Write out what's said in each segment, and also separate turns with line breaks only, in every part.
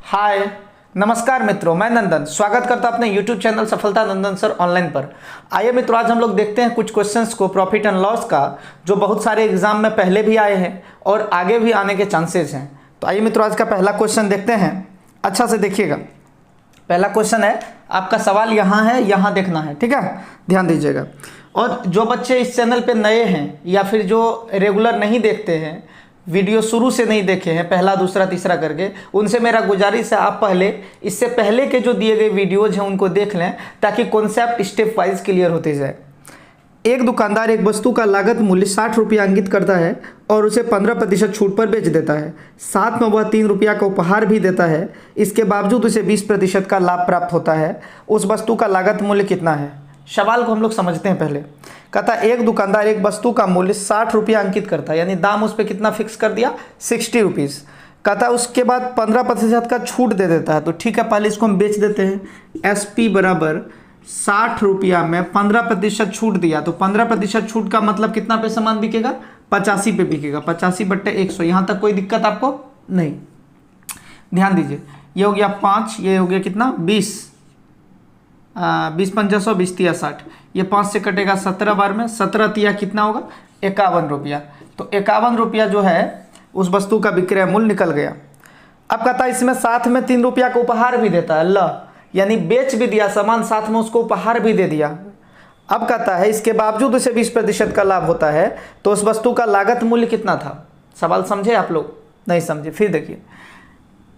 हाय नमस्कार मित्रों, मैं नंदन स्वागत करता हूं अपने YouTube चैनल सफलता नंदन सर ऑनलाइन पर। आइए मित्रों, आज हम लोग देखते हैं कुछ क्वेश्चंस को प्रॉफिट एंड लॉस का, जो बहुत सारे एग्जाम में पहले भी आए हैं और आगे भी आने के चांसेस हैं। तो आइए मित्रों, आज का पहला क्वेश्चन देखते हैं। अच्छा से देखिएगा, पहला क्वेश्चन है, आपका सवाल यहाँ है, यहाँ देखना है, ठीक है, ध्यान दीजिएगा। और जो बच्चे इस चैनल पे नए हैं या फिर जो रेगुलर नहीं देखते हैं, वीडियो शुरू से नहीं देखे हैं, पहला दूसरा तीसरा करके, उनसे मेरा गुजारिश है, आप पहले इससे पहले के जो दिए गए वीडियोज हैं उनको देख लें, ताकि कॉन्सेप्ट स्टेप वाइज क्लियर होते जाए। एक दुकानदार एक वस्तु का लागत मूल्य 60 रुपया अंकित करता है और उसे 15% छूट पर बेच देता है। साथ में वह 3 रुपया का उपहार भी देता है। इसके बावजूद उसे 20% का लाभ प्राप्त होता है। उस वस्तु का लागत मूल्य कितना है? सवाल को हम लोग समझते हैं पहले। कहता है एक दुकानदार एक वस्तु का मूल्य 60 रुपया अंकित करता है, यानी दाम उस पर कितना फिक्स कर दिया, 60 रुपीज़। कहता है उसके बाद 15% का छूट दे देता है। तो ठीक है, पहले इसको हम बेच देते हैं। SP बराबर 60 रुपया में 15% छूट दिया, तो 15% छूट का मतलब कितना पे सामान बिकेगा, 85 पे बिकेगा। 85/100। यहाँ तक कोई दिक्कत आपको नहीं। ध्यान दीजिए, ये हो गया 5, ये हो गया कितना 20, 20 500 20 तिया 60, ये 5 से कटेगा 17 बार में, 17 तिया कितना होगा 51 रुपया। तो 51 रुपया जो है उस वस्तु का विक्रय मूल्य निकल गया। अब कहता है इसमें साथ में 3 रुपया का उपहार भी देता है, अल्लाह, यानी बेच भी दिया सामान, साथ में उसको उपहार भी दे दिया। अब कहता है इसके बावजूद उसे 20% का लाभ होता है, तो उस वस्तु का लागत मूल्य कितना था? सवाल समझे आप लोग? नहीं समझे? फिर देखिए,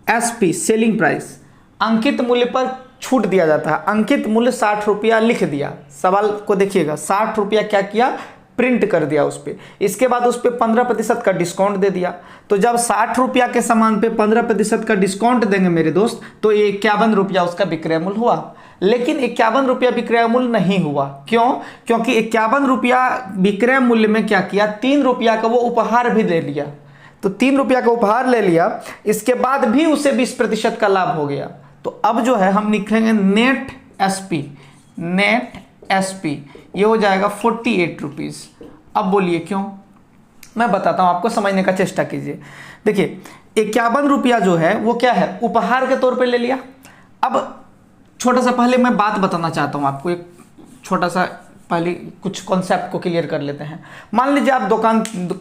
SP सेलिंग प्राइस, अंकित मूल्य पर छूट दिया जाता है। अंकित मूल्य 60 रुपया लिख दिया। सवाल को देखिएगा, 60 रुपया क्या किया, प्रिंट कर दिया उस पर। इसके बाद उस पर 15% का डिस्काउंट दे दिया। तो जब 60 रुपया के सामान पे 15% का डिस्काउंट देंगे मेरे दोस्त, तो ये 51 रुपया उसका विक्रय मूल्य हुआ। लेकिन 51 रुपया विक्रय मूल्य नहीं हुआ। क्यों? क्योंकि 51 रुपया विक्रय मूल्य में क्या किया, 3 रुपया का वो उपहार भी ले लिया। तो 3 रुपया का उपहार ले लिया, इसके बाद भी उसे 20% का लाभ हो गया। तो अब जो है हम लिखेंगे नेट SP, नेट SP ये हो जाएगा 48 रुपीज़। अब बोलिए क्यों? मैं बताता हूं आपको, समझने का चेष्टा कीजिए। देखिए 51 रुपया जो है वो क्या है, उपहार के तौर पे ले लिया। अब छोटा सा पहले मैं बात बताना चाहता हूं आपको, एक छोटा सा पहले कुछ कॉन्सेप्ट को क्लियर कर लेते हैं। मान लीजिए आप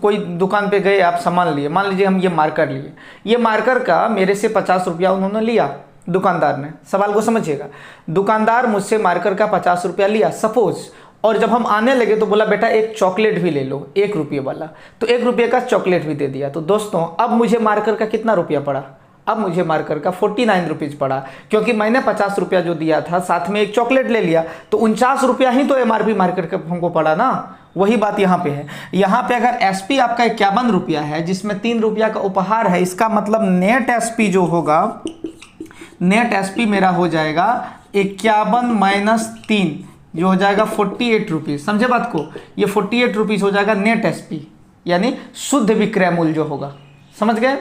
कोई दुकान पे गए, आप सामान लिए। मान लीजिए हम ये मार्कर लिए, ये मार्कर का मेरे से 50 रुपया उन्होंने लिया दुकानदार ने। सवाल को समझिएगा, दुकानदार मुझसे मार्कर का 50 रुपया लिया सपोज, और जब हम आने लगे तो बोला बेटा एक चॉकलेट भी ले लो 1 रुपये वाला, तो 1 रुपये का चॉकलेट भी दे दिया। तो दोस्तों अब मुझे मार्कर का कितना रुपया पड़ा? अब मुझे मार्कर का 49 रुपीज़ पड़ा, क्योंकि मैंने 50 रुपया जो दिया था साथ में एक चॉकलेट ले लिया, तो 49 रुपया ही तो MRP मार्कर का हमको पड़ा ना। वही बात यहाँ पे है। यहाँ पे अगर SP आपका 51 रुपया है, जिसमें 3 रुपया का उपहार है, इसका मतलब नेट SP जो होगा, नेट SP मेरा हो जाएगा 51 - 3 जो हो जाएगा 48 रुपीज़। समझे बात को? ये 48 रुपीज़ हो जाएगा नेट SP, यानी शुद्ध विक्रय मूल्य जो होगा। समझ गए?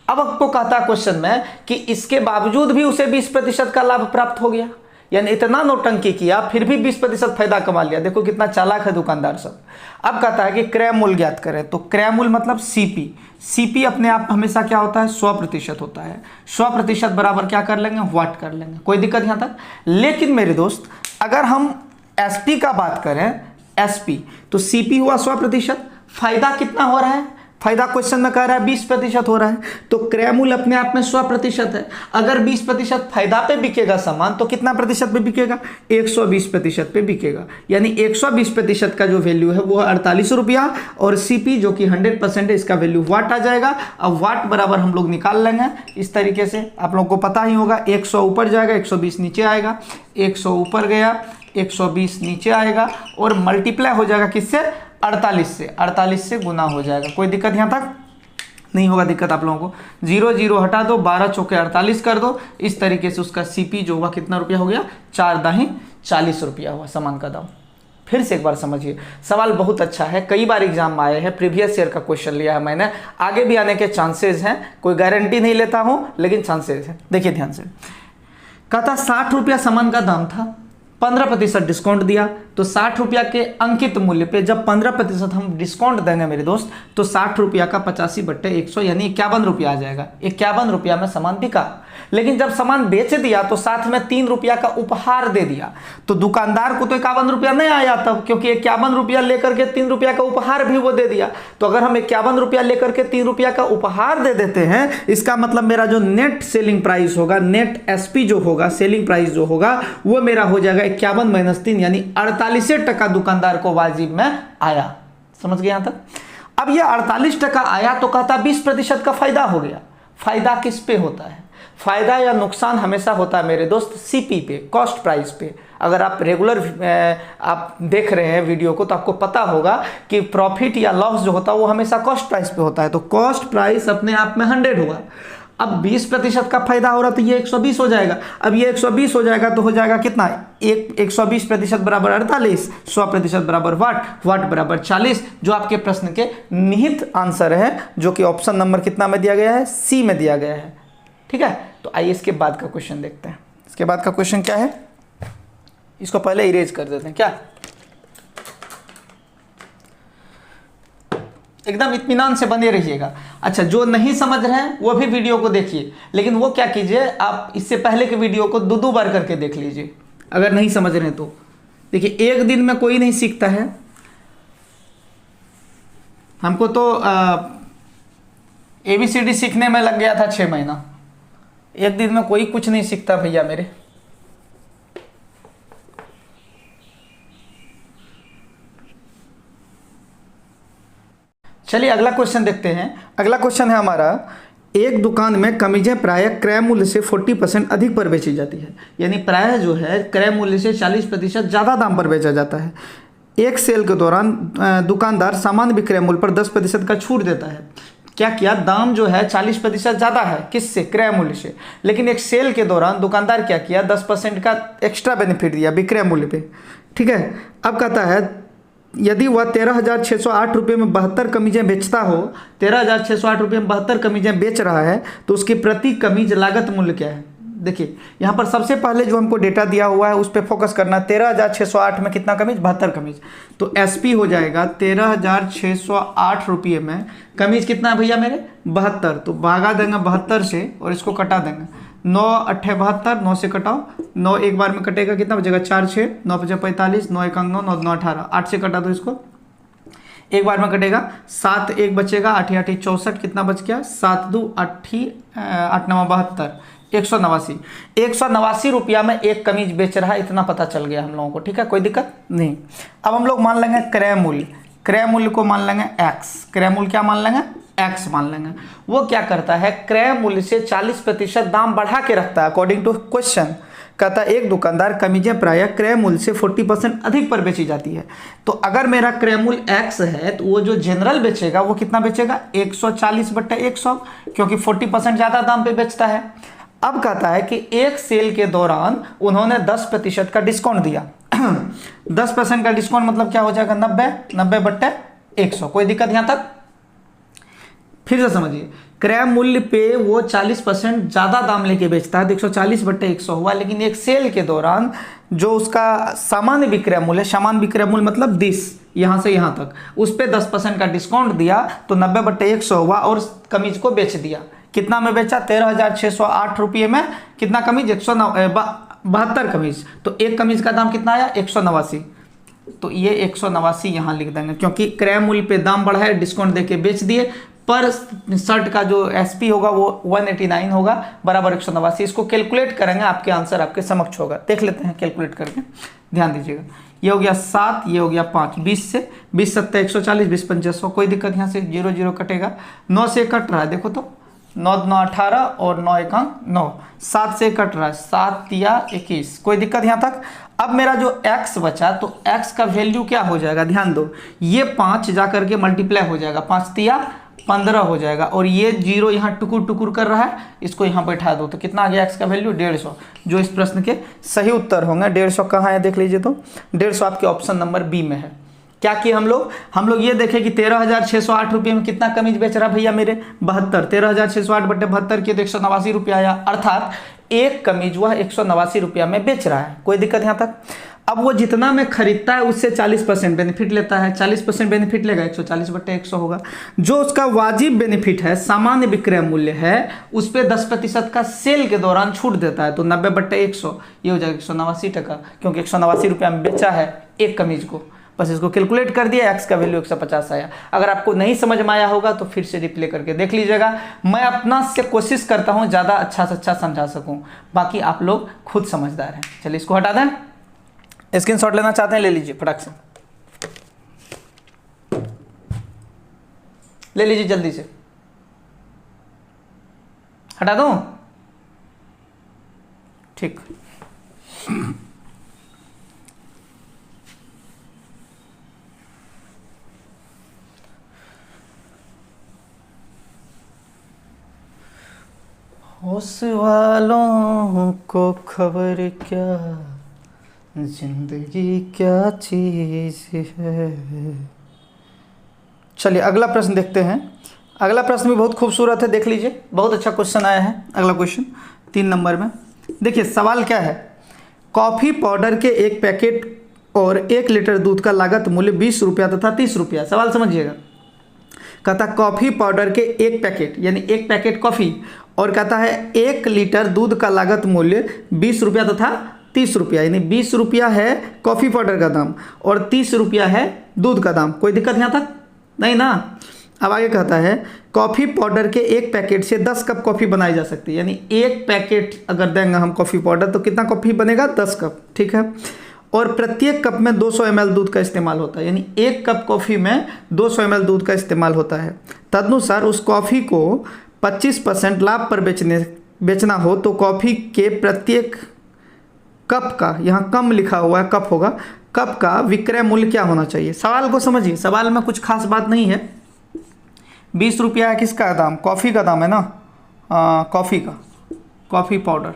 अब आपको कहता क्वेश्चन में कि इसके बावजूद भी उसे 20% का लाभ प्राप्त हो गया, यानी इतना नौटंकी किया फिर भी 20% फायदा कमा लिया। देखो कितना चालाक है दुकानदार सब। अब कहता है कि क्रय मूल्य ज्ञात करें, तो क्रय मूल्य मतलब CP अपने आप हमेशा क्या होता है, 100% होता है। 100% बराबर क्या कर लेंगे, व्हाट कर लेंगे, कोई दिक्कत यहाँ तक। लेकिन मेरे दोस्त अगर हम SP का बात करें, SP तो CP हुआ 100%, फायदा कितना हो रहा है, फायदा क्वेश्चन में कह रहा है 20% हो रहा है, तो क्रय मूल्य अपने आप में 100% है। अगर 20% फायदा पे बिकेगा सामान, तो कितना प्रतिशत पे बिकेगा, 120% पे बिकेगा। यानी 120% का जो वैल्यू है वो 48 रुपया, और CP जो कि 100% है, इसका वैल्यू वाट आ जाएगा। अब वाट बराबर हम लोग निकाल लेंगे इस तरीके से, आप लोगों को पता ही होगा, 100 ऊपर जाएगा 120 नीचे आएगा, 100 ऊपर गया 120 नीचे आएगा, और मल्टीप्लाई हो जाएगा किससे, 48 से गुना हो जाएगा। कोई दिक्कत यहाँ तक नहीं होगा? दिक्कत आप लोगों को, 0 0 हटा दो, 12 चौके 48 कर दो। इस तरीके से उसका CP जो हुआ कितना रुपया हो गया, 4 दाही 40 रुपया हुआ सामान का दाम। फिर से एक बार समझिए, सवाल बहुत अच्छा है, कई बार एग्जाम में आए हैं, प्रीवियस ईयर का क्वेश्चन लिया है मैंने, आगे भी आने के चांसेस हैं, कोई गारंटी नहीं लेता हूँ लेकिन चांसेस है। देखिए ध्यान से, कहता 60 रुपया सामान का दाम था, 15% डिस्काउंट दिया, तो 60 रुपया के अंकित मूल्य पे जब 15% हम डिस्काउंट देंगे मेरे दोस्त, तो 60 रुपया का 85/100 यानी 51 रुपया आ जाएगा। 51 रुपया में सामान बिका। लेकिन जब सामान बेच दिया तो साथ में 3 रुपया का उपहार दे दिया, तो दुकानदार को तो 51 रुपया नहीं आया तब, क्योंकि 51 रुपया लेकर के 3 रुपया का उपहार भी वो दे दिया। तो अगर हम 51 रुपया लेकर के 3 रुपया का उपहार दे देते हैं, इसका मतलब मेरा जो नेट सेलिंग प्राइस होगा, नेट एसपी जो होगा, सेलिंग प्राइस जो होगा, वो मेरा हो जाएगा 51 - 3 यानी 48% दुकानदार को वाजिब में आया। समझ गए यहां तक? अब ये 48% आया तो कहता 20% का फायदा हो गया। फायदा किस पे होता है? फायदा या नुकसान हमेशा होता है मेरे दोस्त सीपी पे, कॉस्ट प्राइस पे। अगर आप रेगुलर आप देख रहे हैं वीडियो को तो आपको पता होगा कि प्रॉफिट या लॉस जो होता है वो हमेशा कॉस्ट प्राइस पे होता है। तो कॉस्ट प्राइस अपने आप में 100 होगा। अब 20% का फायदा हो रहा तो ये 120 हो जाएगा। अब ये 120 हो जाएगा तो हो जाएगा कितना? 120% बराबर 48, 100% बराबर वाट बराबर 40, जो आपके प्रश्न के निहित आंसर है, जो कि ऑप्शन नंबर कितना में दिया गया है? सी में दिया गया है। ठीक है, तो आइए इसके बाद का क्वेश्चन देखते हैं। इसके बाद का क्वेश्चन क्या है? इसको पहले इरेज कर देते हैं क्या? एकदम इत्मीनान से बने रहिएगा। अच्छा, जो नहीं समझ रहे हैं वो भी वीडियो को देखिए, लेकिन वो क्या कीजिए, आप इससे पहले के वीडियो को 2 बार करके देख लीजिए अगर नहीं समझ रहे हैं तो। देखिए, एक दिन में कोई नहीं सीखता है। हमको तो ABCD सीखने में लग गया था 6 महीना। एक दिन में कोई कुछ नहीं सीखता भैया मेरे। चलिए अगला क्वेश्चन देखते हैं। अगला क्वेश्चन है हमारा, एक दुकान में कमीजें प्रायः क्रय मूल्य से 40% अधिक पर बेची जाती है। यानी प्रायः जो है क्रय मूल्य से 40% ज़्यादा दाम पर बेचा जाता है। एक सेल के दौरान दुकानदार सामान्य विक्रय मूल्य पर 10% का छूट देता है। क्या किया? दाम जो है 40% ज़्यादा है, किससे? क्रय मूल्य से। लेकिन एक सेल के दौरान दुकानदार क्या किया? 10% का एक्स्ट्रा बेनिफिट दिया विक्रय मूल्य पे। ठीक है, अब कहता है यदि वह 13,608 रुपये में 72 कमीजें बेचता हो, 13,608 रुपये में 72 कमीजें बेच रहा है, तो उसकी प्रति कमीज लागत मूल्य क्या है? देखिए यहाँ पर सबसे पहले जो हमको डेटा दिया हुआ है उस पर फोकस करना। 13,608 में कितना कमीज? 72 कमीज। तो एसपी हो जाएगा 13,608 रुपये में कमीज कितना है भैया मेरे? 72। तो भागा देंगे 72 से और इसको कटा देंगे। 9 8 72, 9 से कटाओ, 9 एक बार में कटेगा, कितना बचेगा? 4 6, 9 5 45, 9 1 9, 9 9 18, 8 से कटा दो इसको, एक बार में कटेगा। 7 1 बचेगा, 8 8 64, कितना बच गया? 7 2 8 8 9 72, 189 रुपया में एक कमीज बेच रहा है, इतना पता चल गया हम लोगों को। ठीक है, कोई दिक्कत नहीं। अब हम लोग मान लेंगे क्रय मूल्य। क्रय मूल्य को मान लेंगे x। क्रय मूल्य क्या मान लेंगे? x मान लेंगे। वो क्या करता है? क्रय मूल्य से 40% दाम बढ़ा के रखता है। अकॉर्डिंग टू क्वेश्चन कहता है एक दुकानदार कमीजें प्रायः क्रय मूल्य से 40% अधिक पर बेची जाती है। तो अगर मेरा क्रय मूल्य x है तो वो जो जनरल बेचेगा वो कितना बेचेगा? 140/100, क्योंकि 40% ज़्यादा दाम पे बेचता है। अब कहता है कि एक सेल के दौरान उन्होंने 10% का डिस्काउंट दिया। 10% का डिस्काउंट मतलब क्या हो जाएगा? 90/100। कोई दिक्कत यहाँ तक? फिर से समझिए, क्रय मूल्य पे वो 40% ज़्यादा दाम लेके बेचता है, 140/100 हुआ। लेकिन एक सेल के दौरान जो उसका सामान्य विक्रय मूल्य, सामान्य विक्रय मूल्य मतलब 10, यहाँ से यहाँ तक, उस पर 10% का डिस्काउंट दिया तो 90/100 हुआ और कमीज को बेच दिया। कितना में बेचा? 13,608 रुपये में कितना कमीज? 172 कमीज। तो एक कमीज का दाम कितना आया? 189। तो ये 189 यहाँ लिख देंगे, क्योंकि क्रय मूल्य पे दाम बढ़ा है, डिस्काउंट देके बेच दिए। पर शर्ट का जो एसपी होगा वो 189 होगा, बराबर 189। इसको कैलकुलेट करेंगे, आपके आंसर आपके समक्ष होगा। देख लेते हैं कैलकुलेट करके, ध्यान दीजिएगा। ये हो गया 7, ये हो गया 5, 20 से 20 7 140, 20 5 100। कोई दिक्कत? यहाँ से 0 0 कटेगा, 9 से कट रहा है, देखो तो 9 9 18 और 9 1 9, 7 से कट रहा है, 7 या 21। कोई दिक्कत यहाँ तक? अब मेरा जो x बचा, तो x का वैल्यू क्या हो जाएगा? ध्यान दो, ये 5 जा करके मल्टीप्लाई हो जाएगा, 5 तिया 15 हो जाएगा, और ये 0 यहाँ टुकुर टुकुर कर रहा है, इसको यहाँ बैठा दो। तो कितना आ गया x का वैल्यू? 150, जो इस प्रश्न के सही उत्तर होंगे। 150 कहाँ है देख लीजिए, तो 150 आपके ऑप्शन नंबर बी में है। क्या किए हम लोग ये देखें कि 13,608 रुपये में कितना कमीज बेच रहा भैया मेरे? 72। 13,608/72 किए तो 189 रुपये आया। अर्थात एक कमीज वह 189 रुपया में बेच रहा है। कोई दिक्कत यहाँ तक? अब वो जितना में खरीदता है उससे 40% बेनिफिट लेता है। 40% बेनिफिट लेगा, 140/100 होगा। जो उसका वाजिब बेनिफिट है, सामान्य विक्रय मूल्य है, उस पर 10% का सेल के दौरान छूट देता है, तो 90/100 ये हो जाएगा 189 टका, क्योंकि 189 रुपया में बेचा है एक कमीज को। बस इसको कैलकुलेट कर दिया, एक्स का वैल्यू 150 आया। अगर आपको नहीं समझ में आया होगा तो फिर से रिप्ले करके देख लीजिएगा। मैं अपना से कोशिश करता हूँ ज़्यादा अच्छा से अच्छा समझा सकूँ, बाकी आप लोग खुद समझदार हैं। चलिए इसको हटा दें। स्क्रीनशॉट लेना चाहते हैं ले लीजिए, फटाक से ले लीजिए, जल्दी से हटा दूं? ठीक। होश वालों को खबर क्या, जिंदगी क्या चीज है। चलिए अगला प्रश्न देखते हैं। अगला प्रश्न भी बहुत खूबसूरत है, देख लीजिए, बहुत अच्छा क्वेश्चन आया है। अगला क्वेश्चन 3 नंबर में देखिए, सवाल क्या है। कॉफ़ी पाउडर के एक पैकेट और 1 लीटर दूध का लागत मूल्य 20 रुपया तथा 30 रुपया। सवाल समझिएगा। कहता कॉफ़ी पाउडर के एक पैकेट, यानी एक पैकेट कॉफ़ी, और कहता है 1 लीटर दूध का लागत मूल्य 20 रुपया तथा 30 रुपया, यानी 20 रुपया है कॉफ़ी पाउडर का दाम और 30 रुपया है दूध का दाम। कोई दिक्कत यहाँ तक नहीं ना? अब आगे कहता है कॉफ़ी पाउडर के एक पैकेट से 10 कप कॉफ़ी बनाई जा सकती है, यानी एक पैकेट अगर देंगे हम कॉफ़ी पाउडर तो कितना कॉफ़ी बनेगा? 10 कप, ठीक है। और प्रत्येक कप में 200 ml दूध का इस्तेमाल होता है, यानी एक कप कॉफ़ी में 200 ml दूध का इस्तेमाल होता है। तदनुसार उस कॉफ़ी को 25% लाभ पर बेचना हो तो कॉफ़ी के प्रत्येक कप का, यहाँ कम लिखा हुआ है, कप होगा, कप का विक्रय मूल्य क्या होना चाहिए? सवाल को समझिए, सवाल में कुछ खास बात नहीं है। 20 रुपया है किसका दाम? कॉफ़ी का दाम है ना, कॉफ़ी का, कॉफ़ी पाउडर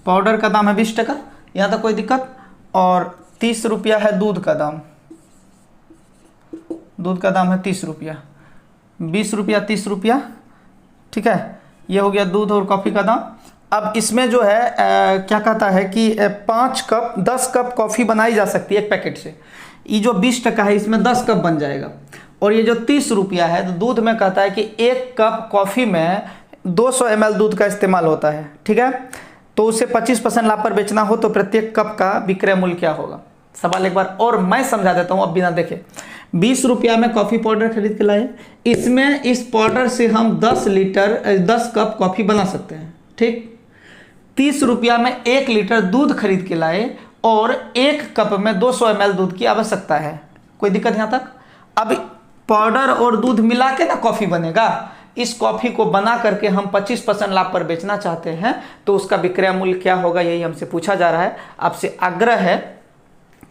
पाउडर का दाम है 20 टका, यहाँ तक कोई दिक्कत। और 30 रुपया है दूध का दाम, दूध का दाम है 30 रुपया। 20 रुपया 30 रुपया, ठीक है, ये हो गया दूध और कॉफ़ी का दाम। अब इसमें जो है क्या कहता है कि 10 कप कॉफ़ी बनाई जा सकती है एक पैकेट से। ये जो 20 टका है इसमें 10 कप बन जाएगा। और ये जो 30 रुपया है तो दूध में कहता है कि एक कप कॉफ़ी में 200 ml दूध का इस्तेमाल होता है, ठीक है। तो उसे 25% लाभ पर बेचना हो तो प्रत्येक कप का विक्रय मूल्य क्या होगा? सवाल एक बार और मैं समझा देता हूँ, अब बिना देखे। 20 रुपया में कॉफ़ी पाउडर खरीद के लाए, इसमें इस पाउडर से हम 10 कप कॉफ़ी बना सकते हैं, ठीक। 30 रुपया में 1 लीटर दूध खरीद के लाए और एक कप में 200 ml दूध की आवश्यकता है। कोई दिक्कत यहाँ तक? अब पाउडर और दूध मिला के ना कॉफ़ी बनेगा। इस कॉफ़ी को बना करके हम 25% लाभ पर बेचना चाहते हैं तो उसका विक्रय मूल्य क्या होगा, यही हमसे पूछा जा रहा है। आपसे आग्रह है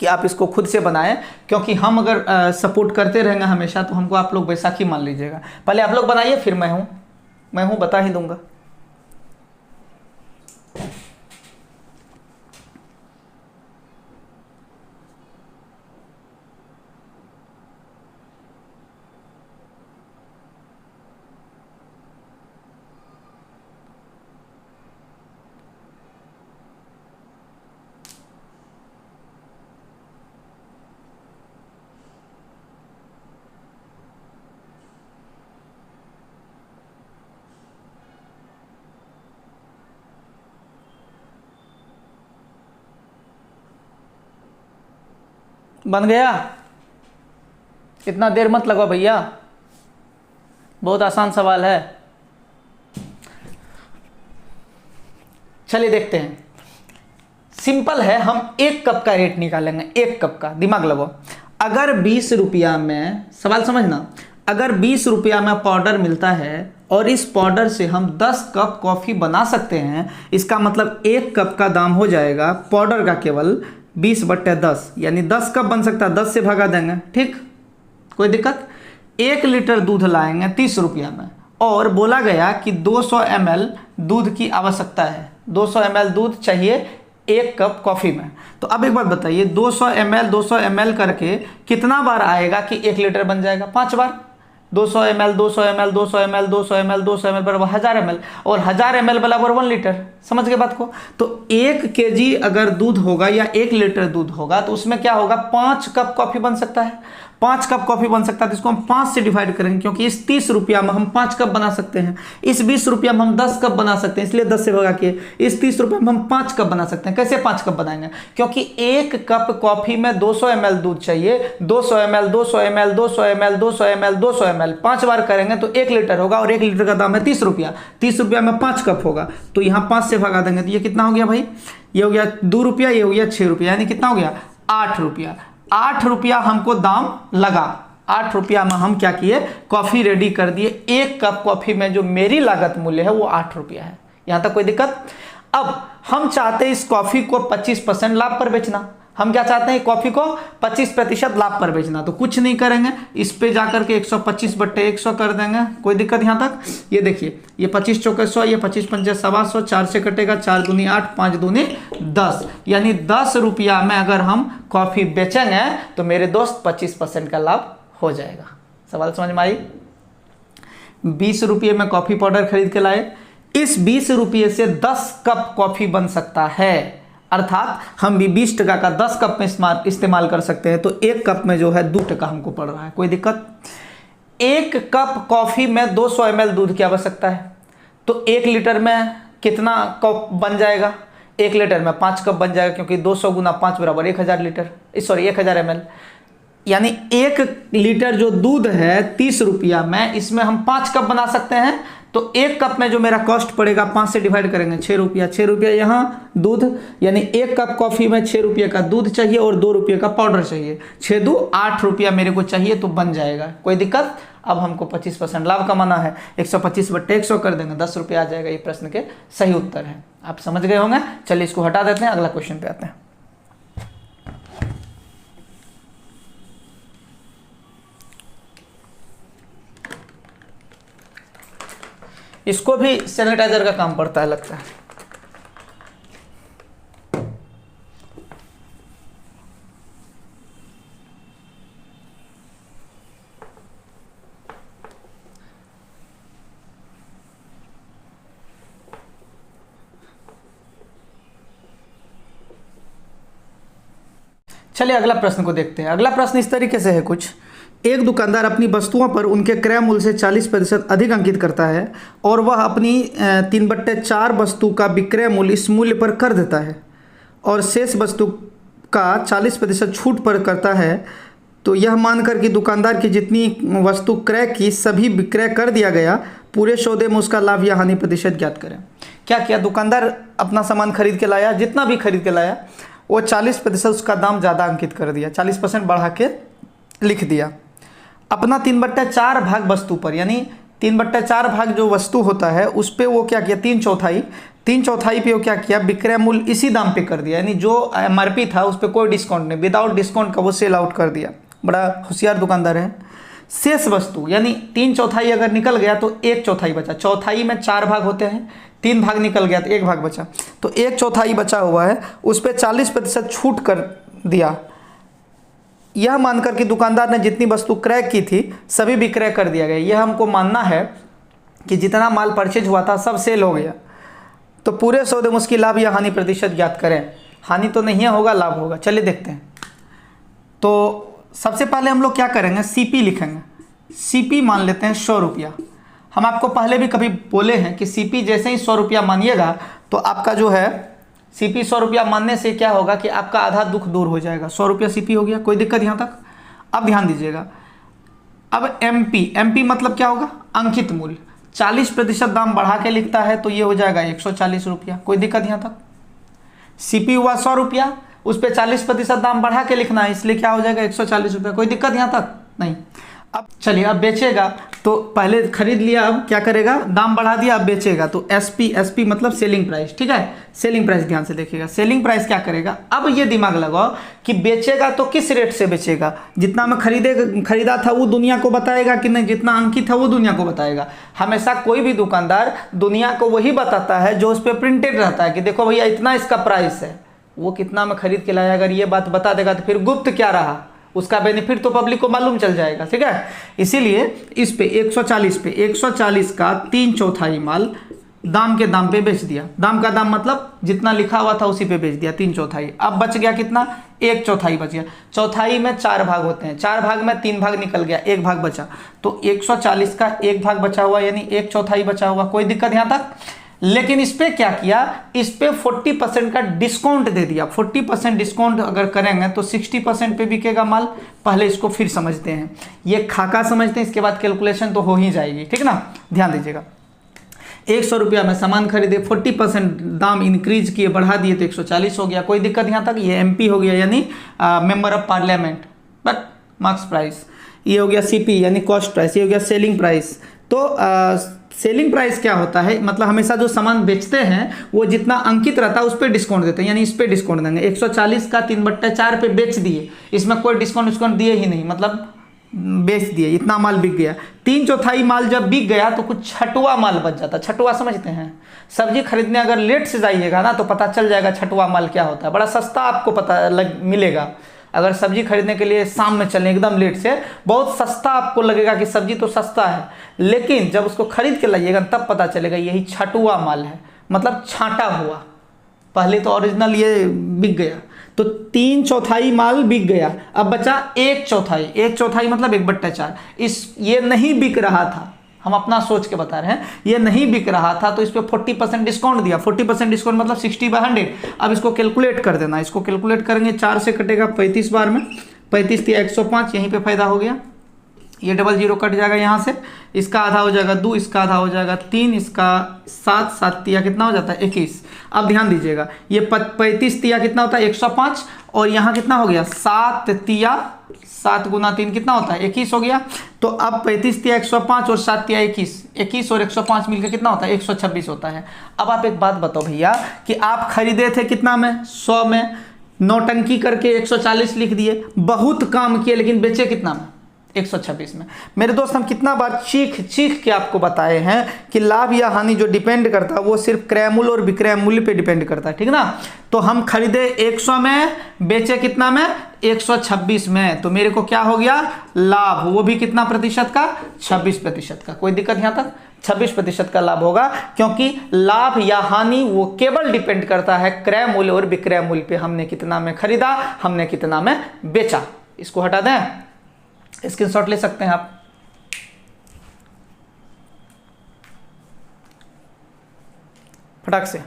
कि आप इसको खुद से बनाएं, क्योंकि हम अगर सपोर्ट करते रहेंगे हमेशा तो हमको आप लोग बैसाखी मान लीजिएगा। पहले आप लोग बनाइए, फिर मैं हूँ बता ही दूंगा। बन गया? इतना देर मत लगाओ भैया, बहुत आसान सवाल है। चलिए देखते हैं, सिंपल है। हम एक कप का रेट निकालेंगे, एक कप का, दिमाग लगाओ। अगर 20 रुपया में, सवाल समझना, अगर 20 रुपया में पाउडर मिलता है और इस पाउडर से हम 10 कप कॉफ़ी बना सकते हैं, इसका मतलब एक कप का दाम हो जाएगा पाउडर का केवल 20/10, यानी 10 कप बन सकता है, 10 से भगा देंगे, ठीक, कोई दिक्कत। 1 लीटर दूध लाएंगे 30 रुपया में और बोला गया कि 200 ml दूध की आवश्यकता है, 200 ml दूध चाहिए एक कप कॉफ़ी में। तो अब एक बात बताइए, 200 ml करके कितना बार आएगा कि 1 लीटर बन जाएगा? 5 बार। 200 ml 200 ml 200 ml 200 ml 200 ml बराबर 1000 ml, और 1000 ml बराबर 1 लीटर। समझ गए बात को? तो 1 kg अगर दूध होगा या 1 लीटर दूध होगा तो उसमें क्या होगा, 5 कप कॉफी बन सकता है। 5 कप कॉफी बन सकता है तो इसको हम 5 से डिवाइड करेंगे, क्योंकि इस 30 रुपया में हम 5 कप बना सकते हैं, इस 20 रुपया में हम 10 कप बना सकते हैं, इसलिए 10 से भगा के इस 30 रुपये में हम 5 कप बना सकते हैं। कैसे 5 कप बनाएंगे? क्योंकि 1 कप कॉफी में 200 ml दूध चाहिए, 200 ml 200 ml 200 ml 200 ml 200 ml 5 बार करेंगे तो 1 लीटर होगा, और 1 लीटर का दाम है 30 रुपया। 30 रुपया में 5 कप होगा, तो यहाँ 5 से भगा देंगे तो ये कितना हो गया भाई, ये हो गया 2 रुपया, ये हो गया 6 रुपया, यानी कितना हो गया 8 रुपया। 8 रुपया हमको दाम लगा, 8 रुपया में हम क्या किए, कॉफी रेडी कर दिए। 1 कप कॉफी में जो मेरी लागत मूल्य है वो 8 रुपया है। यहां तक कोई दिक्कत? अब हम चाहते हैं इस कॉफी को 25% लाभ पर बेचना। हम क्या चाहते हैं, कॉफी को 25% लाभ पर बेचना। तो कुछ नहीं करेंगे, इस पे जाकर के 125/100 कर देंगे। कोई दिक्कत यहां तक? ये देखिए, ये 25 चौके 100, ये 25 पंजे 125, 4 से कटेगा, 4 दूनी 8, 5 दूनी 10, यानी 10 रुपया में अगर हम कॉफी बेचेंगे तो मेरे दोस्त 25% का लाभ हो जाएगा। सवाल समझ में आई? 20 रुपये में कॉफी पाउडर खरीद के लाए, इस 20 रुपये से 10 कप कॉफी बन सकता है, अर्थात हम भी 20 टका का 10 कप में इस्तेमाल कर सकते हैं। तो 1 कप में जो है 2 टका हमको पड़ रहा है। कोई दिक्कत? 1 कप कॉफी में 200 ml दूध की आवश्यकता है, तो 1 लीटर में कितना कप बन जाएगा? 1 लीटर में 5 कप बन जाएगा, क्योंकि 200 गुना 5 बराबर 1000 लीटर, सॉरी 1000 ml, यानी 1 लीटर जो दूध है 30 रुपया में, इसमें हम 5 कप बना सकते हैं। तो 1 कप में जो मेरा कॉस्ट पड़ेगा 5 से डिवाइड करेंगे, 6 रुपया। 6 रुपया यहाँ दूध, यानी 1 कप कॉफी में 6 रुपये का दूध चाहिए और 2 रुपये का पाउडर चाहिए। 6 दू 8 रुपया मेरे को चाहिए, तो बन जाएगा। कोई दिक्कत? अब हमको 25% लाभ कमाना है, 125/100 कर देंगे, 10 रुपया आ जाएगा। ये प्रश्न के सही उत्तर है। आप समझ गए होंगे। चलिए इसको हटा देते हैं, अगला क्वेश्चन पे आते हैं। इसको भी सैनिटाइजर का काम पड़ता है लगता है। चलिए अगला प्रश्न को देखते हैं। अगला प्रश्न इस तरीके से है कुछ, एक दुकानदार अपनी वस्तुओं पर उनके क्रय मूल्य से 40% अधिक अंकित करता है और वह अपनी 3/4 वस्तु का विक्रय मूल्य इस मूल्य पर कर देता है और शेष वस्तु का 40% छूट पर करता है। तो यह मानकर कि दुकानदार की जितनी वस्तु क्रय की सभी विक्रय कर दिया गया, पूरे सौदे में उसका लाभ या हानि प्रतिशत ज्ञात करें। क्या किया, दुकानदार अपना सामान खरीद के लाया, जितना भी खरीद के लाया वो 40% उसका दाम ज़्यादा अंकित कर दिया, 40% बढ़ा के लिख दिया। अपना 3/4 भाग वस्तु पर, यानी 3/4 भाग जो वस्तु होता है उस पर वो क्या किया, 3/4 पे वो क्या किया, विक्रय मूल्य इसी दाम पे कर दिया, यानी जो MRP था उस पर कोई डिस्काउंट नहीं, विदाउट डिस्काउंट का वो सेल आउट कर दिया। बड़ा होशियार दुकानदार है। शेष वस्तु यानी 3/4 अगर निकल गया तो 1/4 बचा। चौथाई में 4 भाग होते हैं, 3 भाग निकल गया तो 1 भाग बचा, तो 1/4 बचा हुआ है, उस पर 40% छूट कर दिया। यह मानकर कि दुकानदार ने जितनी वस्तु क्रय की थी सभी विक्रय कर दिया गया। यह हमको मानना है कि जितना माल परचेज हुआ था सब सेल हो गया। तो पूरे सौदे में उसकी लाभ या हानि प्रतिशत ज्ञात करें। हानि तो नहीं होगा, लाभ होगा। चलिए देखते हैं। तो सबसे पहले हम लोग क्या करेंगे, CP लिखेंगे। CP मान लेते हैं 100 रुपया। हम आपको पहले भी कभी बोले हैं कि CP जैसे ही 100 रुपया मानिएगा तो आपका जो है CP 100 रुपया मानने से क्या होगा कि आपका आधा दुख दूर हो जाएगा। 100 रुपया CP हो गया, कोई दिक्कत यहाँ तक? अब ध्यान दीजिएगा। अब MP मतलब क्या होगा, अंकित मूल्य। 40% दाम बढ़ा के लिखता है तो ये हो जाएगा 140 रुपया, कोई दिक्कत यहाँ तक? CP हुआ 100 रुपया, उस पर 40% दाम बढ़ा के लिखना है, इसलिए क्या हो जाएगा 140 रुपया, कोई दिक्कत यहाँ तक? नहीं। अब चलिए, अब बेचेगा तो पहले खरीद लिया, अब क्या करेगा, दाम बढ़ा दिया, अब बेचेगा तो SP मतलब सेलिंग प्राइस। ठीक है, सेलिंग प्राइस ध्यान से देखिएगा। सेलिंग प्राइस क्या करेगा, अब ये दिमाग लगाओ कि बेचेगा तो किस रेट से बेचेगा। जितना में खरीदा था वो दुनिया को बताएगा कि नहीं, जितना अंकित था वो दुनिया को बताएगा। हमेशा कोई भी दुकानदार दुनिया को वही बताता है जो उस पर प्रिंटेड रहता है कि देखो भैया इतना इसका प्राइस है। वो कितना में खरीद के लाया, अगर ये बात बता देगा तो फिर गुप्त क्या रहा, उसका बेनिफिट तो पब्लिक को मालूम चल जाएगा, ठीक है। इसीलिए इस पे 140 का 3/4 माल दाम के दाम पे बेच दिया। दाम का दाम मतलब जितना लिखा हुआ था उसी पे बेच दिया 3/4। अब बच गया कितना, 1/4 बच गया। चौथाई में 4 भाग होते हैं, 4 भाग में 3 भाग निकल गया, 1 भाग बचा। तो 140 का 1 भाग बचा हुआ यानी 1/4 बचा हुआ। कोई दिक्कत यहाँ तक। लेकिन इस पे क्या किया, इस पे 40% का डिस्काउंट दे दिया। 40% डिस्काउंट अगर करेंगे तो 60% पे बिकेगा माल। पहले इसको फिर समझते हैं, ये खाका समझते हैं, इसके बाद कैलकुलेशन तो हो ही जाएगी, ठीक ना। ध्यान दीजिएगा, 100 रुपया में सामान खरीदे, 40% दाम इंक्रीज किए, बढ़ा दिए तो 140 हो गया। कोई दिक्कत यहाँ तक। ये MP हो गया यानी member of parliament, but marks price. ये हो गया CP यानी कॉस्ट प्राइस। ये हो गया सेलिंग प्राइस। तो सेलिंग प्राइस क्या होता है, मतलब हमेशा जो सामान बेचते हैं वो जितना अंकित रहता है उस पर डिस्काउंट देते हैं, यानी इस पे डिस्काउंट देंगे। 140 का 3/4 पे बेच दिए, इसमें कोई डिस्काउंट दिए ही नहीं, मतलब बेच दिए, इतना माल बिक गया। 3/4 माल जब बिक गया तो कुछ छठवा माल बच जाता। छठवा समझते हैं, सब्जी खरीदने अगर लेट से जाइएगा ना तो पता चल जाएगा छठवा माल क्या होता है। बड़ा सस्ता आपको पता मिलेगा। अगर सब्जी खरीदने के लिए शाम में चलें एकदम लेट से, बहुत सस्ता आपको लगेगा कि सब्जी तो सस्ता है, लेकिन जब उसको खरीद के लाइएगा तब पता चलेगा यही छठवा माल है, मतलब छांटा हुआ। पहले तो ओरिजिनल ये बिक गया, तो 3/4 माल बिक गया। अब बचा 1/4। 1/4 मतलब 1/4। ये नहीं बिक रहा था, हम अपना सोच के बता रहे हैं, ये नहीं बिक रहा था तो इस पर 40% डिस्काउंट दिया। 40% डिस्काउंट मतलब 60/100। अब इसको कैलकुलेट कर देना। इसको कैलकुलेट करेंगे, 4 से कटेगा 35 बार में, 35 या 105, यहीं पे फायदा हो गया। ये 00 कट जाएगा यहाँ से, इसका आधा हो जाएगा 2, इसका आधा हो जाएगा 3, इसका 7, 7 तिया कितना हो जाता है 21। अब ध्यान दीजिएगा, ये 35 तिया कितना होता है 105, और यहाँ कितना हो गया 7 तिया, 7 गुना 3 कितना होता है 21 हो गया। तो अब 35 तिया 105 और 7 तिया 21, 21 और 105 मिलकर कितना होता है 126 होता है। अब आप एक बात बताओ भैया कि आप खरीदे थे कितना में, 100 में, नौटंकी करके 140 लिख दिए, बहुत काम किए, लेकिन बेचे कितना में 126 में। मेरे दोस्त, हम कितना बार चीख के आपको बताए हैं कि लाभ या हानि जो डिपेंड करता है वो सिर्फ क्रय मूल्य और विक्रय मूल्य पे डिपेंड करता है, ठीक ना। तो हम खरीदे 100 में, बेचे कितना में 126 में, तो मेरे को क्या हो गया लाभ, वो भी कितना प्रतिशत का 26% का। कोई दिक्कत यहाँ तक। 26% का लाभ होगा, क्योंकि लाभ या हानि वो केवल डिपेंड करता है क्रय मूल्य और विक्रय मूल्य पे। हमने कितना में खरीदा, हमने कितना में बेचा। इसको हटा दें, स्क्रीनशॉट ले सकते हैं आप। फटाक से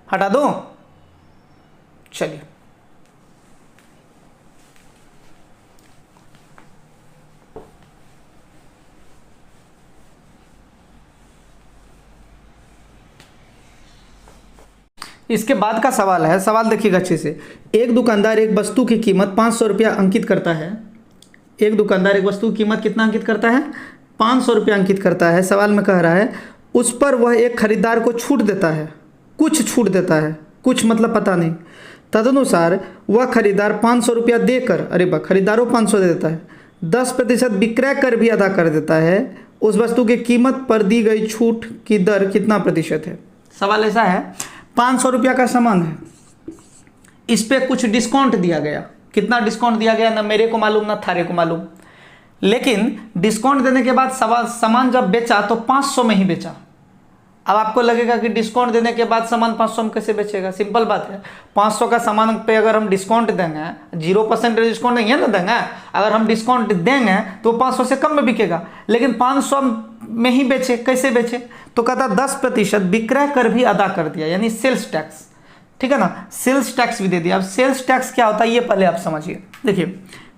हटा दूं, चलिए। इसके बाद का सवाल है, सवाल देखिएगा अच्छे से। एक दुकानदार एक वस्तु की कीमत 500 रुपया अंकित करता है। एक दुकानदार एक वस्तु की कीमत कितना अंकित करता है 500 रुपया अंकित करता है। सवाल में कह रहा है उस पर वह एक खरीदार को छूट देता है, कुछ छूट देता है, कुछ मतलब पता नहीं। तदनुसार वह खरीदार 500 रुपया देकर, अरे वाह, खरीदारों 500 दे देता है, 10% विक्रय कर भी अदा कर देता है। उस वस्तु की कीमत पर दी गई छूट की दर कितना प्रतिशत है। सवाल ऐसा है, 500 रुपया का सामान है, इस पर कुछ डिस्काउंट दिया गया। कितना डिस्काउंट दिया गया ना मेरे को मालूम ना थारे को मालूम, लेकिन डिस्काउंट देने के बाद सामान जब बेचा तो 500 में ही बेचा। अब आपको लगेगा कि डिस्काउंट देने के बाद सामान 500 में कैसे बेचेगा। सिंपल बात है, 500 का सामान पे अगर हम डिस्काउंट देंगे, 0% डिस्काउंट नहीं है ना देंगे, अगर हम डिस्काउंट देंगे तो 500 से कम में बिकेगा, लेकिन 500 में ही बेचे। कैसे बेचे, तो कहता 10% विक्रय कर भी अदा कर दिया, यानी सेल्स टैक्स, ठीक है ना, सेल्स टैक्स भी दे दिया। अब सेल्स टैक्स क्या होता है ये पहले आप समझिए। देखिए,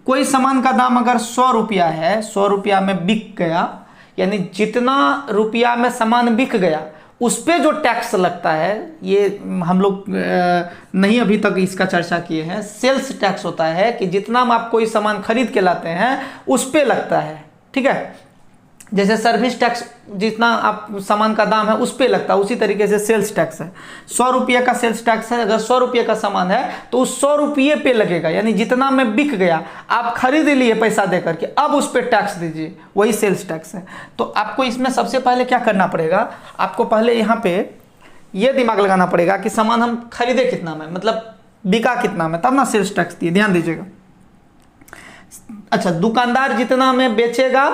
कोई सामान का दाम अगर 100 रुपया है, 100 रुपया में बिक गया, यानी जितना रुपया में सामान बिक गया उस पर जो टैक्स लगता है, ये हम लोग नहीं अभी तक इसका चर्चा किए हैं। सेल्स टैक्स होता है कि जितना हम आप कोई सामान खरीद के लाते हैं उस पर लगता है, ठीक है। जैसे सर्विस टैक्स जितना आप सामान का दाम है उस पे लगता है, उसी तरीके से सेल्स टैक्स है। 100 रुपये का सेल्स टैक्स है, अगर 100 रुपये का सामान है तो उस 100 रुपये पे लगेगा, यानी जितना में बिक गया आप खरीद लिए पैसा देकर के, अब उस पर टैक्स दीजिए, वही सेल्स टैक्स है। तो आपको इसमें सबसे पहले क्या करना पड़ेगा, आपको पहले यहाँ पे ये दिमाग लगाना पड़ेगा कि सामान हम खरीदे कितना में, मतलब बिका कितना में, तब ना सेल्स टैक्स दिए। ध्यान दीजिएगा, अच्छा, दुकानदार जितना में बेचेगा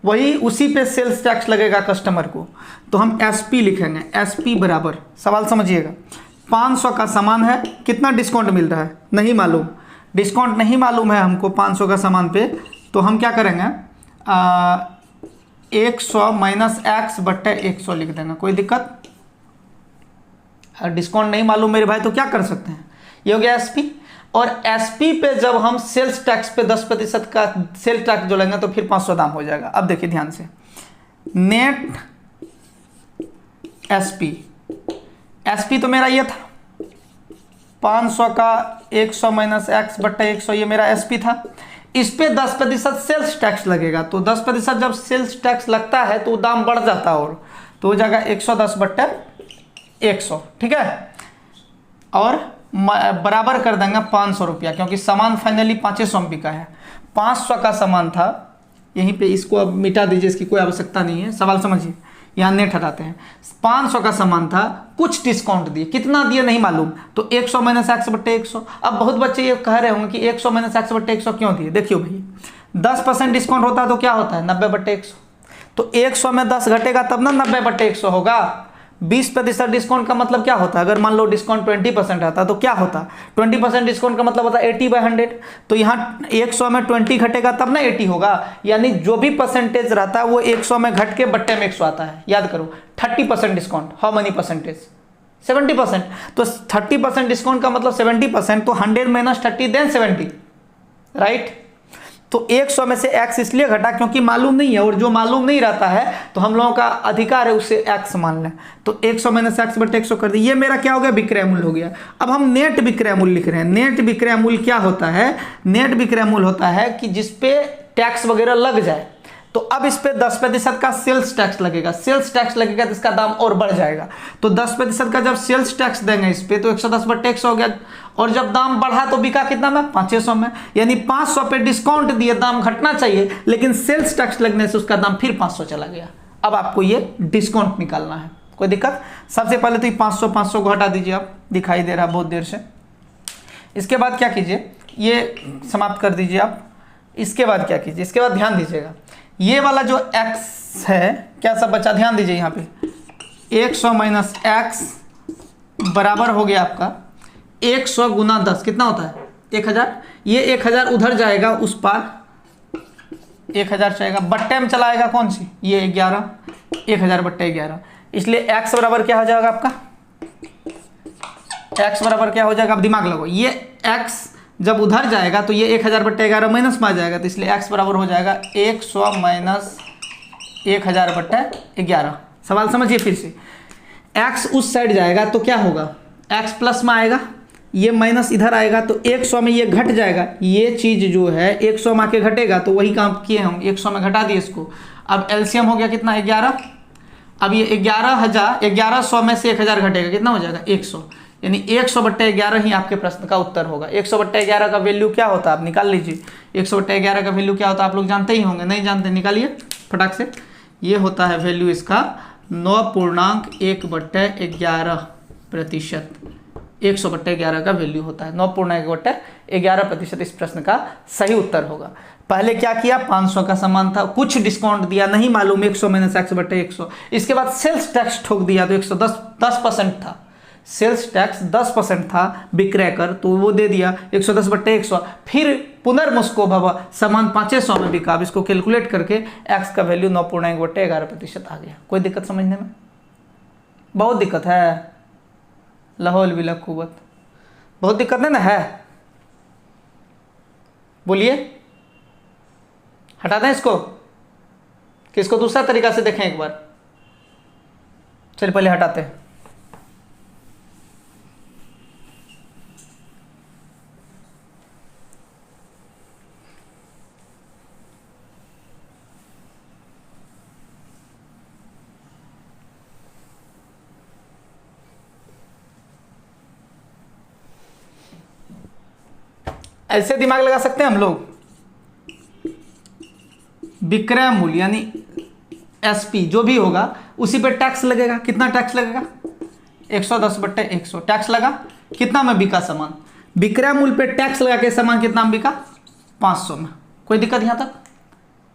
वही उसी पे सेल्स टैक्स लगेगा कस्टमर को, तो हम एसपी लिखेंगे। एसपी बराबर, सवाल समझिएगा, 500 का सामान है, कितना डिस्काउंट मिल रहा है नहीं मालूम, डिस्काउंट नहीं मालूम है हमको 500 का सामान पे, तो हम क्या करेंगे 100 माइनस एक्स बट्टे 100 लिख देंगे, कोई दिक्कत। डिस्काउंट नहीं मालूम मेरे भाई तो क्या कर सकते हैं, ये हो गया एसपी। और एसपी पे जब हम सेल्स टैक्स पे 10% का सेल टैक्स जोड़ेंगे तो फिर 500 दाम हो जाएगा। अब देखिए ध्यान से, नेट एसपी, एसपी तो मेरा ये था 500 का 100 माइनस एक्स बट्टे 100, ये मेरा एसपी था। इस पे 10% सेल्स टैक्स लगेगा, तो 10% जब सेल्स टैक्स लगता है तो दाम बढ़ जाता है, और तो हो जाएगा 110 बट्टे 100, ठीक है। और बराबर कर देंगे 500 रुपया, क्योंकि सामान फाइनली 500 में बिका है। 500 का सामान था, यहीं पे इसको अब मिटा दीजिए, इसकी कोई आवश्यकता नहीं है। सवाल समझिए, यहाँ नेट हटाते हैं। 500 का सामान था, कुछ डिस्काउंट दिए, कितना दिए नहीं मालूम, तो 100 माइनस एक्स बट्टे 100। अब बहुत बच्चे ये कह रहे होंगे कि 100 माइनस एक्स बट्टे 100 क्यों दिए। देखियो भाई, 10% डिस्काउंट होता है तो क्या होता है 90 बट्टे 100, तो 100 में 10 घटेगा तब ना 90 बट्टे 100 होगा। 20% डिस्काउंट का मतलब क्या होता है, अगर मान लो डिस्काउंट 20% आता तो क्या होता, 20% डिस्काउंट का मतलब होता है 80/100, तो यहाँ 100 में 20 घटेगा तब ना 80 होगा, यानी जो भी परसेंटेज रहता है वो 100 में घट के बट्टे में 100 आता है। याद करो 30% डिस्काउंट, हाउ मनी परसेंटेज, 70%, तो 30% डिस्काउंट का मतलब 70%, तो 100 माइनस 30 देन 70, राइट। तो 100 में से x इसलिए घटा क्योंकि मालूम नहीं है, और जो मालूम नहीं रहता है तो हम लोगों का अधिकार है उसे x मान लें, तो 100 माइनस एक्स बटे 100 कर दी। ये मेरा क्या हो गया, विक्रय मूल्य हो गया। अब हम नेट विक्रय मूल्य लिख रहे हैं। नेट विक्रय मूल्य क्या होता है, नेट विक्रय मूल्य होता है कि जिसपे टैक्स वगैरह लग जाए, तो अब इस पे 10% का सेल्स टैक्स लगेगा, सेल्स टैक्स लगेगा तो इसका दाम और बढ़ जाएगा। तो 10% का जब सेल्स टैक्स देंगे इस पे तो 110 बट्टे 100 हो गया, और जब दाम बढ़ा तो बिका कितना में 500 में, यानी 500 पे डिस्काउंट दिए, दाम घटना चाहिए, लेकिन सेल्स टैक्स लगने से उसका दाम फिर 500 चला गया। अब आपको ये डिस्काउंट निकालना है, कोई दिक्कत। सबसे पहले तो ये 500 को हटा दीजिए, आप दिखाई दे रहा बहुत देर से। इसके बाद क्या कीजिए, ये समाप्त कर दीजिए आप। इसके बाद क्या कीजिए, इसके बाद ध्यान दीजिएगा, ये वाला जो x है क्या सब बचा, ध्यान दीजिए यहाँ पे 100 माइनस एक्स बराबर हो गया आपका 100 गुना 10, कितना होता है 1000। ये 1000 उधर जाएगा, उस पार 1000 जाएगा, बट्टे में चलाएगा कौन सी, ये 11, 1000 बट्टे 11, इसलिए x बराबर क्या हो जाएगा आपका, x बराबर क्या हो जाएगा, आप दिमाग लगाओ। ये x जब उधर जाएगा तो ये 1000 बट्टे 11 माइनस में आ जाएगा, तो इसलिए x बराबर हो जाएगा 100 माइनस 1000 बट्टे 11। सवाल समझिए फिर से, x उस साइड जाएगा तो क्या होगा, x प्लस में आएगा, ये माइनस इधर आएगा, तो 100 में ये घट जाएगा, ये चीज जो है 100 में आके घटेगा, तो वही काम किए हम, 100 में घटा दिए इसको। अब एलसीएम हो गया कितना 11, अब ये 1100 में से 1000 घटेगा, कितना हो जाएगा 100, यानी 100 बट्टे 11 ही आपके प्रश्न का उत्तर होगा। 100 बट्टे 11 का वैल्यू क्या होता है आप निकाल लीजिए, 100 बट्टे 11 का वैल्यू क्या होता है आप लोग जानते ही होंगे, नहीं जानते निकालिए फटाक से। ये होता है वैल्यू इसका 9.1 बट्टे 11%, 100 बट्टे 11 का वैल्यू होता है 9.1 बट्टे 11%। इस प्रश्न का सही उत्तर होगा। पहले क्या किया, 500 का सामान था, कुछ डिस्काउंट दिया, नहीं मालूम 100 माइनस एक्स बट्टे 100, इसके बाद सेल्स टैक्स ठोक दिया तो 110% था, सेल्स टैक्स 10% था विक्रय कर, तो वो दे दिया 110 बट्टे 100, फिर पुनर्मुस्को भवा सामान 500 में बिका। अब इसको कैलकुलेट करके x का वैल्यू 9.1 बट्टे 11% आ गया। कोई दिक्कत समझने में, बहुत दिक्कत है, लाहौल बिला कुव्वत, बहुत दिक्कत है ना, है बोलिए, हटा दें इसको कि इसको दूसरा तरीका से देखें एक बार। चलिए पहले हटाते हैं। ऐसे दिमाग लगा सकते हैं हम लोग, विक्रय मूल्य यानी एसपी जो भी होगा उसी पे टैक्स लगेगा। कितना टैक्स लगेगा, 110 बट्टे 100 टैक्स लगा, कितना में बिका सामान, विक्रय मूल्य पे टैक्स लगा के सामान कितना में बिका 500 में। कोई दिक्कत यहाँ तक?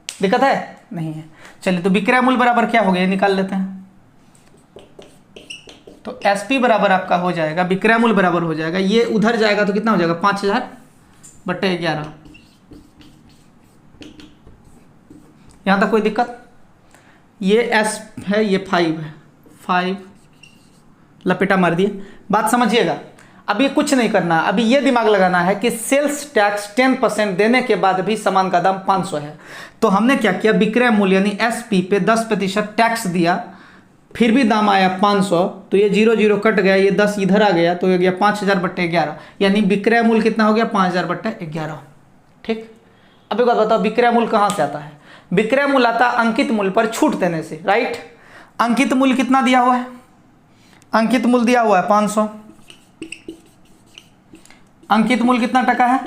दिक्कत है? नहीं है। चलिए, तो विक्रय मूल्य बराबर क्या हो गया, निकाल लेते हैं। तो एसपी बराबर आपका हो जाएगा, विक्रय मूल्य बराबर हो जाएगा, ये उधर जाएगा तो कितना हो जाएगा, 5000/11। यहाँ तक कोई दिक्कत? ये एस है, ये 5 है, 5 लपेटा मार दिए। बात समझिएगा। अभी कुछ नहीं करना, अभी ये दिमाग लगाना है कि सेल्स टैक्स 10% देने के बाद भी सामान का दाम 500 है। तो हमने क्या किया, विक्रय मूल्य यानी एसपी पे 10% टैक्स दिया, फिर भी दाम आया 500, तो ये 0 0 कट गया, ये 10 इधर आ गया, तो ये गया 5000/11, यानी विक्रय मूल्य कितना हो गया, 5000/11। ठीक। अब एक बात बताओ, विक्रय मूल्य कहाँ से आता है? विक्रय मूल्य आता है अंकित मूल्य पर छूट देने से, राइट। अंकित मूल्य कितना दिया हुआ है? अंकित मूल्य दिया हुआ है 500। अंकित मूल्य कितना टका है?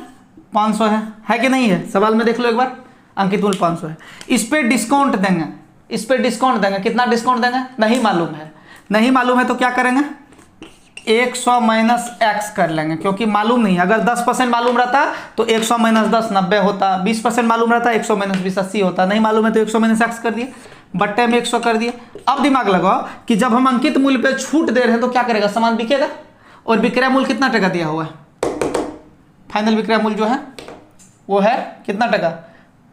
500 है कि नहीं है? सवाल में देख लो एक बार, अंकित मूल्य 500 है। इस पे डिस्काउंट देंगे, इस पे डिस्काउंट देंगे, कितना डिस्काउंट देंगे नहीं मालूम है। नहीं मालूम है तो क्या करेंगे, 100 माइनस एक्स कर लेंगे, क्योंकि मालूम नहीं। अगर 10% मालूम रहता तो 100 माइनस 10 90 होता, 20% मालूम रहता 100 माइनस 20 80 होता। नहीं मालूम है तो 100 माइनस एक्स कर दिए, बट्टे में 100 कर दिए। अब दिमाग लगाओ कि जब हम अंकित मूल्य पे छूट दे रहे हैं तो क्या करेगा, सामान बिकेगा। और विक्रय मूल्य कितना टका दिया हुआ है, फाइनल विक्रय मूल्य जो है वो है कितना टका,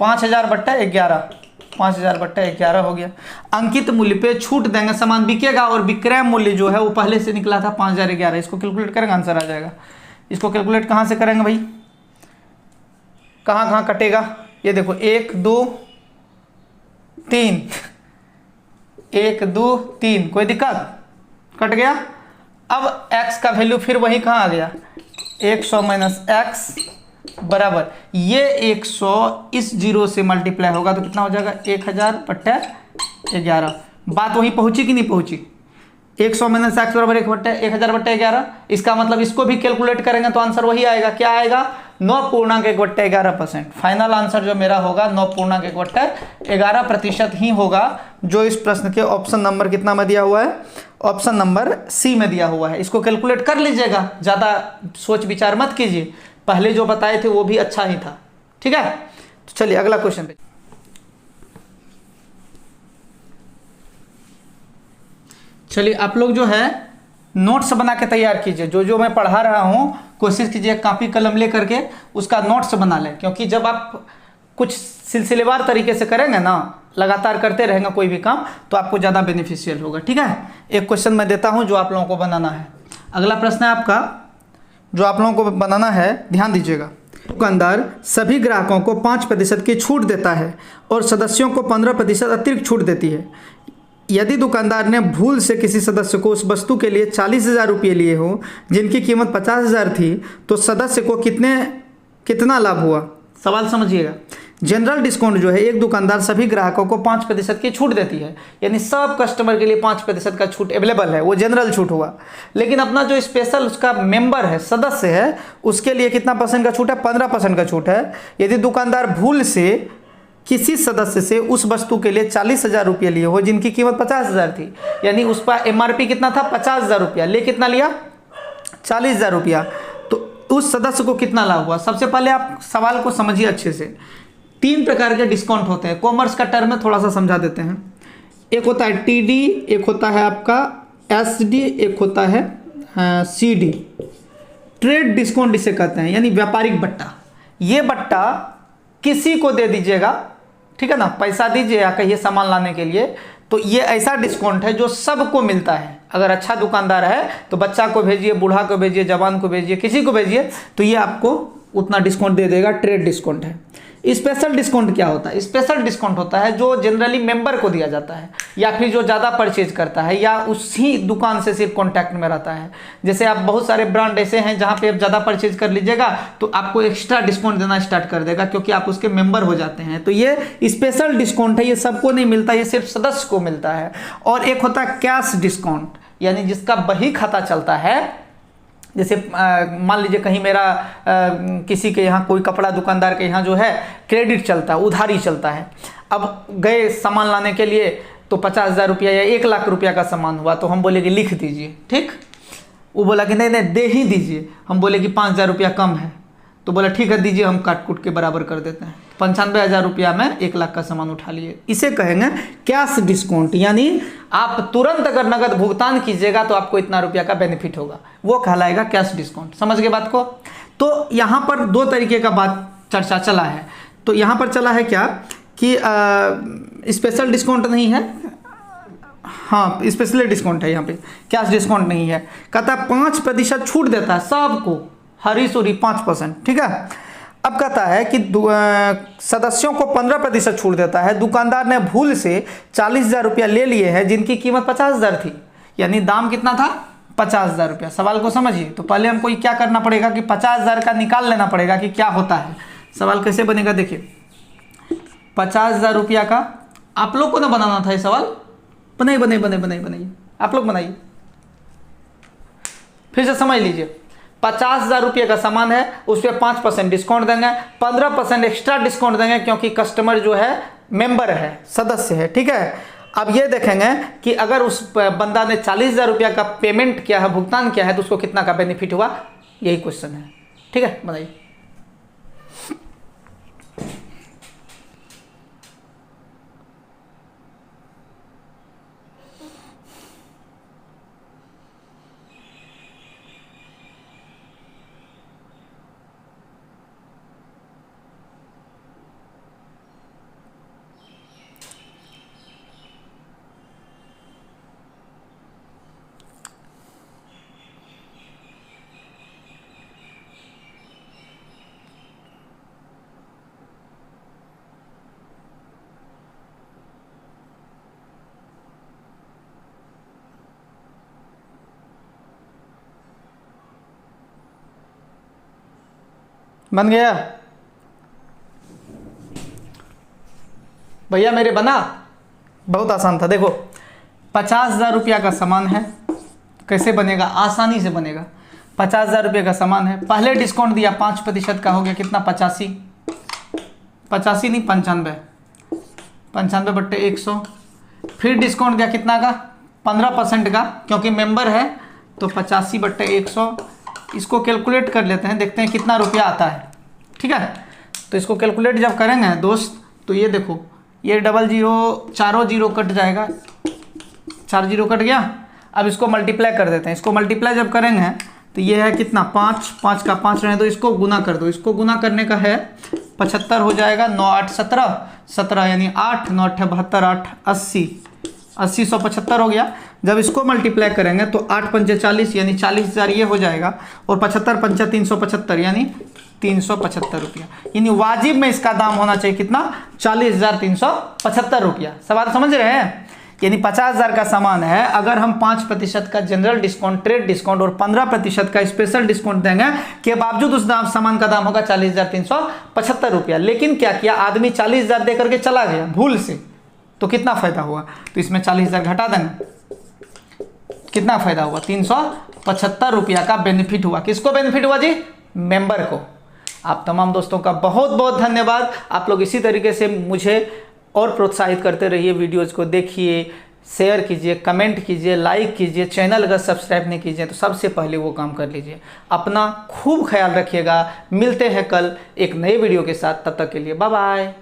5000/11, 5000/11 हो गया। अंकित मूल्य पे छूट देंगे, सामान बिकेगा, और विक्रय मूल्य जो है वो पहले से निकला था 5011। इसको कैलकुलेट करेंगे, आंसर आ जाएगा। इसको कैलकुलेट कहाँ से करेंगे भाई, कहाँ कहाँ कटेगा, ये देखो 1 2 3, 1 2 3, कोई दिक्कत, कट गया। अब x का वैल्यू फिर वही कहाँ आ गया, 100 माइनस एक्स बराबर, ये 100 इस 0 से मल्टीप्लाई होगा तो कितना हो जाएगा, 1000/11। बात वही पहुंची कि नहीं पहुंची? 100 माइनस एक्स बराबर 1000/11। इसका मतलब इसको भी कैलकुलेट करेंगे तो आंसर वही आएगा, क्या आएगा, 9.1/11%। फाइनल आंसर जो मेरा होगा 9.1/11% ही होगा, जो इस प्रश्न के ऑप्शन नंबर कितना में दिया हुआ है, ऑप्शन नंबर सी में दिया हुआ है। इसको कैलकुलेट कर लीजिएगा, ज़्यादा सोच विचार मत कीजिए, पहले जो बताए थे वो भी अच्छा ही था। ठीक है, तो चलिए अगला क्वेश्चन पे। चलिए आप लोग जो है नोट्स बना के तैयार कीजिए, जो जो मैं पढ़ा रहा हूँ कोशिश कीजिए कॉपी कलम ले करके उसका नोट्स बना लें, क्योंकि जब आप कुछ सिलसिलेवार तरीके से करेंगे ना, लगातार करते रहेंगे कोई भी काम, तो आपको ज़्यादा बेनिफिशियल होगा। ठीक है, एक क्वेश्चन मैं देता हूँ जो आप लोगों को बनाना है। अगला प्रश्न है आपका, जो आप लोगों को बनाना है, ध्यान दीजिएगा। दुकानदार सभी ग्राहकों को 5% की छूट देता है और सदस्यों को 15% अतिरिक्त छूट देती है। यदि दुकानदार ने भूल से किसी सदस्य को उस वस्तु के लिए 40,000 रुपये लिए हो जिनकी कीमत 50,000 थी, तो सदस्य को कितना लाभ हुआ? सवाल समझिएगा। जनरल डिस्काउंट जो है, एक दुकानदार सभी ग्राहकों को 5% की छूट देती है, यानी सब कस्टमर के लिए 5% का छूट अवेलेबल है, वो जनरल छूट हुआ। लेकिन अपना जो स्पेशल उसका मेंबर है, सदस्य है, उसके लिए कितना % का छूट है, 15% का छूट है। यदि दुकानदार भूल से किसी सदस्य से उस वस्तु के लिए 40,000 रुपये लिए हो जिनकी कीमत 50,000 थी, यानी उस पर MRP कितना था, 50,000 रुपया, ले कितना लिया, 40,000 रुपया, तो उस सदस्य को कितना लाभ हुआ? सबसे पहले आप सवाल को समझिए अच्छे से। 3 प्रकार के डिस्काउंट होते हैं, कॉमर्स का टर्म में थोड़ा सा समझा देते हैं। एक होता है TD, एक होता है आपका SD, एक होता है CD। ट्रेड डिस्काउंट इसे कहते हैं, यानी व्यापारिक बट्टा। ये बट्टा किसी को दे दीजिएगा, ठीक है ना, पैसा दीजिए या कहिए सामान लाने के लिए, तो ये ऐसा डिस्काउंट है जो सबको मिलता है। अगर अच्छा दुकानदार है तो बच्चा को भेजिए, बूढ़ा को भेजिए, जवान को भेजिए, किसी को भेजिए, तो ये आपको उतना डिस्काउंट दे देगा। ट्रेड डिस्काउंट है। स्पेशल डिस्काउंट क्या होता है? स्पेशल डिस्काउंट होता है जो जनरली मेंबर को दिया जाता है, या फिर जो ज़्यादा परचेज करता है या उसी दुकान से सिर्फ कॉन्टैक्ट में रहता है। जैसे आप बहुत सारे ब्रांड ऐसे हैं जहाँ पे आप ज़्यादा परचेज कर लीजिएगा तो आपको एक्स्ट्रा डिस्काउंट देना स्टार्ट कर देगा, क्योंकि आप उसके मेंबर हो जाते हैं। तो ये स्पेशल डिस्काउंट है, ये सबको नहीं मिलता, ये सिर्फ सदस्य को मिलता है। और एक होता है कैश डिस्काउंट, यानी जिसका बही खाता चलता है। जैसे मान लीजिए कहीं मेरा किसी के यहाँ, कोई कपड़ा दुकानदार के यहाँ जो है क्रेडिट चलता है, उधारी चलता है। अब गए सामान लाने के लिए तो 50,000 रुपया या 1,00,000 रुपया का सामान हुआ, तो हम बोले कि लिख दीजिए, ठीक। वो बोला कि नहीं नहीं दे ही दीजिए, हम बोले कि 5,000 रुपया कम है, तो बोला ठीक है दीजिए, हम काट कूट के बराबर कर देते हैं। 95,000 रुपया में 1 लाख का सामान उठा लिए। इसे कहेंगे कैश डिस्काउंट, यानी आप तुरंत अगर नगद भुगतान कीजिएगा तो आपको इतना रुपया का बेनिफिट होगा, वो कहलाएगा कैश डिस्काउंट। समझ गए बात को? तो यहाँ पर 2 तरीके का बात चर्चा चला है। तो यहाँ पर चला है क्या कि स्पेशल डिस्काउंट नहीं है, हाँ स्पेशल डिस्काउंट है, यहाँ पे कैश डिस्काउंट नहीं है। कहता है 5% छूट देता है सबको, हरी सोरी 5%, ठीक है। अब कहता है कि सदस्यों को 15% छूट देता है। दुकानदार ने भूल से 40,000 रुपया ले लिए हैं जिनकी कीमत 50,000 थी, यानी दाम कितना था 50,000 रुपया। सवाल को समझिए। तो पहले हमको क्या करना पड़ेगा कि 50,000 का निकाल लेना पड़ेगा कि क्या होता है। सवाल कैसे बनेगा देखिए, 50,000 रुपया का आप लोग को ना बनाना था ये सवाल, बनाइए आप लोग बनाइए, फिर से समझ लीजिए। 50,000 रुपये का सामान है, उस पर 5% डिस्काउंट देंगे, 15% एक्स्ट्रा डिस्काउंट देंगे क्योंकि कस्टमर जो है मेंबर है, सदस्य है, ठीक है। अब ये देखेंगे कि अगर उस बंदा ने 40,000 रुपया का पेमेंट किया है, भुगतान किया है, तो उसको कितना का बेनिफिट हुआ, यही क्वेश्चन है, ठीक है। बताइए बन गया भैया मेरे? बना, बहुत आसान था। देखो 50,000 रुपया का सामान है, कैसे बनेगा, आसानी से बनेगा। 50,000 रुपये का सामान है, पहले डिस्काउंट दिया 5% का, हो गया कितना 85 नहीं 95, 95/100। फिर डिस्काउंट दिया कितना का 15% का, क्योंकि मेंबर है तो 85/100। इसको कैलकुलेट कर लेते हैं, देखते हैं कितना रुपया आता है, ठीक है। तो इसको कैलकुलेट जब करेंगे दोस्त, तो ये देखो ये 00 चारों जीरो कट जाएगा, 4 जीरो कट गया। अब इसको मल्टीप्लाई कर देते हैं। इसको मल्टीप्लाई जब करेंगे तो ये है कितना 5, 5 का 5 रहे तो इसको गुना कर दो। इसको गुना करने का है 75 हो जाएगा, 9 8 17 17 यानी 8 9 8 72 8 80 80 175 हो गया। जब इसको मल्टीप्लाई करेंगे तो 8 पंचे 40 यानी 40,000 ये हो जाएगा, और 75 पंचा 375 यानी 375 रुपया। यानी वाजिब में इसका दाम होना चाहिए कितना 40,375 रुपया। सवाल समझ रहे हैं? यानी 50,000 का सामान है, अगर हम 5% का जनरल डिस्काउंट, ट्रेड डिस्काउंट और 15% का स्पेशल डिस्काउंट देंगे के बावजूद उस सामान का दाम होगा 40,375 रुपया। लेकिन क्या किया आदमी 40,000 दे करके चला गया भूल से, तो कितना फायदा हुआ? तो इसमें 40,000 घटा देंगे, कितना फायदा हुआ 375 रुपया का बेनिफिट हुआ। किसको बेनिफिट हुआ जी? मेंबर को। आप तमाम दोस्तों का बहुत बहुत धन्यवाद। आप लोग इसी तरीके से मुझे और प्रोत्साहित करते रहिए, वीडियोज़ को देखिए, शेयर कीजिए, कमेंट कीजिए, लाइक कीजिए। चैनल अगर सब्सक्राइब नहीं कीजिए तो सबसे पहले वो काम कर लीजिए। अपना खूब ख्याल रखिएगा। मिलते हैं कल एक नए वीडियो के साथ, तब तक के लिए बाय बाय।